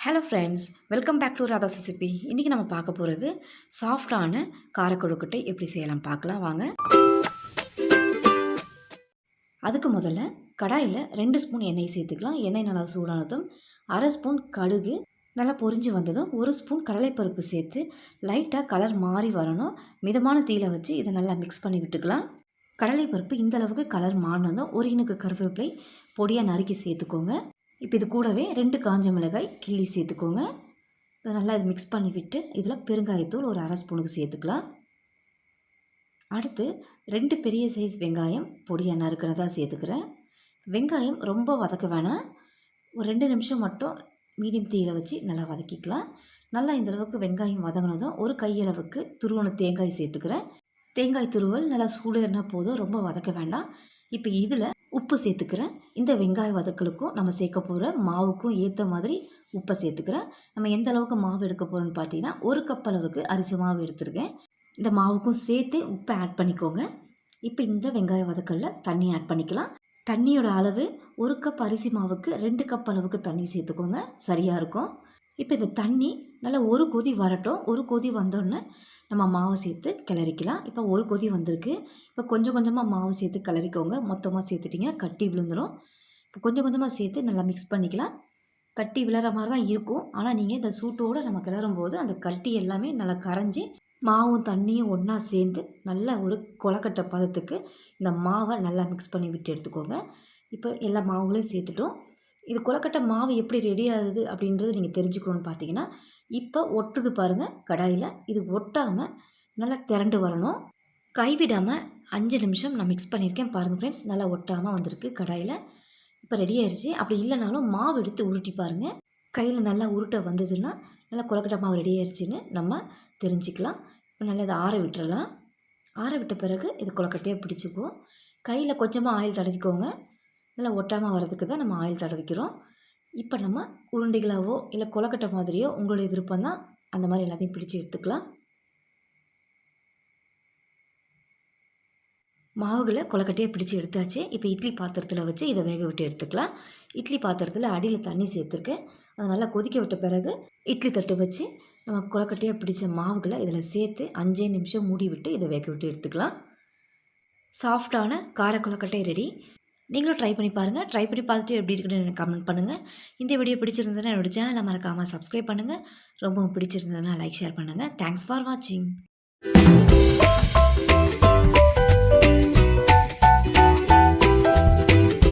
Hello friends, welcome back to Radha's recipe. இன்றைக்கி நம்ம பார்க்க போகிறது சாஃப்டான காரக்கொழுக்கட்டை எப்படி செய்யலாம் பார்க்கலாம் வாங்க. அதுக்கு முதல்ல கடாயில் 2 ஸ்பூன் எண்ணெய் சேர்த்துக்கலாம். எண்ணெய் நல்லா சூடானதும் 1/2 ஸ்பூன் கடுகு நல்லா பொரிஞ்சு வந்ததும் 1 ஸ்பூன் கடலைப்பருப்பு சேர்த்து லைட்டாக கலர் மாறி வரணும். மிதமான தீயில வச்சு இதை நல்லா மிக்ஸ் பண்ணி விட்டுக்கலாம். கடலைப்பருப்பு இந்த அளவுக்கு கலர் மாறினதும் ஒரு இனுக்கு கருவேப்பிலை பொடியாக நறுக்கி சேர்த்துக்கோங்க. இப்போ இது கூடவே 2 காஞ்ச மிளகாய் கிள்ளி சேர்த்துக்கோங்க. இப்போ நல்லா இது மிக்ஸ் பண்ணி விட்டு இதில் பெருங்காயத்தூள் ஒரு 1/2 ஸ்பூனுக்கு சேர்த்துக்கலாம். அடுத்து 2 பெரிய சைஸ் வெங்காயம் பொடியாக நறுக்கிறதா சேர்த்துக்கிறேன். வெங்காயம் ரொம்ப வதக்க வேணாம், ஒரு 2 நிமிஷம் மட்டும் மீடியம் தீயில வச்சு நல்லா வதக்கிக்கலாம். நல்லா இந்தளவுக்கு வெங்காயம் வதங்கினதும் ஒரு கையளவுக்கு துருவன தேங்காய் சேர்த்துக்கிறேன். தேங்காய் துருவல் நல்லா சூடுனா போதும், ரொம்ப வதக்க வேண்டாம். இப்போ இதில் உப்பு சேர்த்துக்கிறேன். இந்த வெங்காய வதக்கலுக்கும் நம்ம சேர்க்க போகிற மாவுக்கும் ஏற்ற மாதிரி உப்பை சேர்த்துக்கிறேன். நம்ம எந்த அளவுக்கு மாவு எடுக்க போகிறோன்னு பார்த்தீங்கன்னா 1 கப் அளவுக்கு அரிசி மாவு எடுத்துருக்கேன். இந்த மாவுக்கும் சேர்த்து உப்பை ஆட் பண்ணிக்கோங்க. இப்போ இந்த வெங்காய வதக்கலில் தண்ணி ஆட் பண்ணிக்கலாம். தண்ணியோட அளவு 1 கப் அரிசி மாவுக்கு 2 கப் அளவுக்கு தண்ணி சேர்த்துக்கோங்க, சரியாக இருக்கும். இப்போ இந்த தண்ணி நல்லா ஒரு கொதி வரட்டும். ஒரு கொதி வந்தோடனே நம்ம மாவை சேர்த்து கிளறிக்கலாம். இப்போ ஒரு கொதி வந்திருக்கு. இப்போ கொஞ்சம் கொஞ்சமாக மாவு சேர்த்து கிளறிக்கோங்க. மொத்தமாக சேர்த்துட்டிங்கன்னா கட்டி விழுந்துடும். இப்போ கொஞ்சம் கொஞ்சமாக சேர்த்து நல்லா மிக்ஸ் பண்ணிக்கலாம். கட்டி விழற மாதிரி தான் இருக்கும், ஆனால் நீங்கள் இந்த சூட்டோடு நம்ம கிளறும் போது அந்த கட்டி எல்லாமே நல்லா கரைஞ்சி மாவும் தண்ணியும் ஒன்றா சேர்ந்து நல்ல ஒரு கொலக்கட்டை பதத்துக்கு இந்த மாவை நல்லா மிக்ஸ் பண்ணி விட்டு எடுத்துக்கோங்க. இப்போ எல்லா மாவுகளையும் சேர்த்துட்டோம். இது கொலக்கட்டை மாவு எப்படி ரெடி ஆகுது அப்படின்றது நீங்கள் தெரிஞ்சுக்கணுன்னு பார்த்தீங்கன்னா, இப்போ ஒட்டுது பாருங்கள் கடாயில். இது ஒட்டாமல் நல்லா திரண்டு வரணும். கைவிடாமல் 5 நிமிஷம் நான் மிக்ஸ் பண்ணியிருக்கேன் பாருங்கள் ஃப்ரெண்ட்ஸ். நல்லா ஒட்டாமல் வந்திருக்கு கடாயில். இப்போ ரெடி ஆயிடுச்சு. அப்படி இல்லைனாலும் மாவு எடுத்து உருட்டி பாருங்கள். கையில் நல்லா உருட்டை வந்ததுன்னா நல்லா கொலக்கட்டை மாவு ரெடி ஆயிடுச்சுன்னு நம்ம தெரிஞ்சுக்கலாம். இப்போ நல்லா இதை ஆற விட்டுறலாம். ஆற விட்ட பிறகு இது கொலக்கட்டையாக பிடிச்சிக்குவோம். கையில் கொஞ்சமாக ஆயில் தடவிக்கோங்க. நல்லா ஒட்டாமல் வரதுக்கு தான் நம்ம ஆயில் தடவிக்கிறோம். இப்போ நம்ம உருண்டைகளாவோ இல்லை கொலக்கட்டை மாதிரியோ உங்களுடைய விருப்பம் தான், அந்த மாதிரி எல்லாத்தையும் பிடிச்சி எடுத்துக்கலாம். மாவுகளை கொலக்கட்டையை பிடிச்சி எடுத்தாச்சு. இப்போ இட்லி பாத்திரத்தில் வச்சு இதை வேக விட்டு எடுத்துக்கலாம். இட்லி பாத்திரத்தில் அடியில் தண்ணி சேர்த்துருக்கேன். அதை நல்லா கொதிக்க விட்ட பிறகு இட்லி தட்டு வச்சு நம்ம கொலக்கட்டையாக பிடிச்ச மாவுகளை இதில் சேர்த்து 5 நிமிஷம் மூடி விட்டு இதை வேக விட்டு எடுத்துக்கலாம். சாஃப்டான கார கொலக்கட்டை ரெடி. நீங்களும் ட்ரை பண்ணி பாருங்கள். ட்ரை பண்ணி பார்த்துட்டு எப்படி இருக்குன்னு எனக்கு கமெண்ட் பண்ணுங்கள். இந்த வீடியோ பிடிச்சிருந்ததுன்னா என்னோடய சேனலை மறக்காமல் சப்ஸ்கிரைப் பண்ணுங்கள். ரொம்பவும் பிடிச்சிருந்ததுன்னா லைக் ஷேர் பண்ணுங்கள். தேங்க்ஸ் ஃபார் வாட்சிங்.